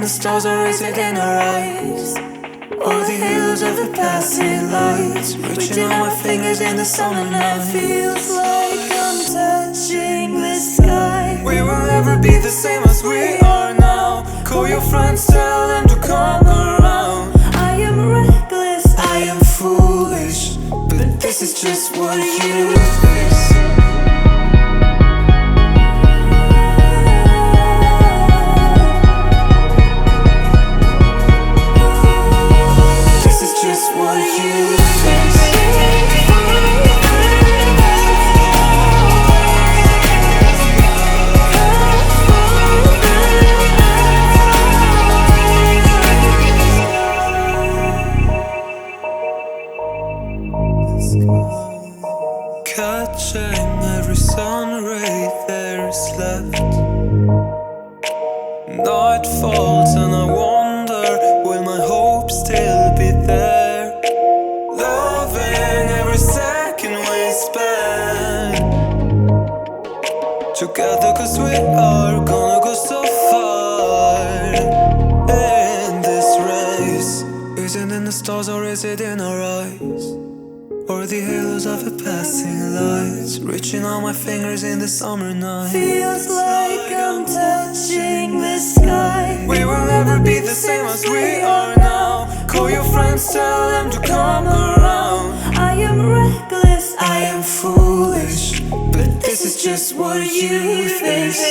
the stars are rising in our eyes. All the halos of the passing lights, reaching out my fingers in the summer night. Feels like I'm touching the sky. We will never be the same as we are now. Call your friends, tell them to come around. I am reckless, I am foolish, but this is just what you face. This is just what you face. Catching every sun ray there is left. Night falls and I wonder, will my hope still be there? Loving every second we spend together, 'cause we are gonna go so far in this race. Is it in the stars or is it in our eyes? Or the halos of the passing lights, reaching out my fingers in the summer night. feels like I'm touching the sky. We will never be the same as we are now. Call your friends, tell them to come around. I am reckless, I am foolish, but this is just what you face.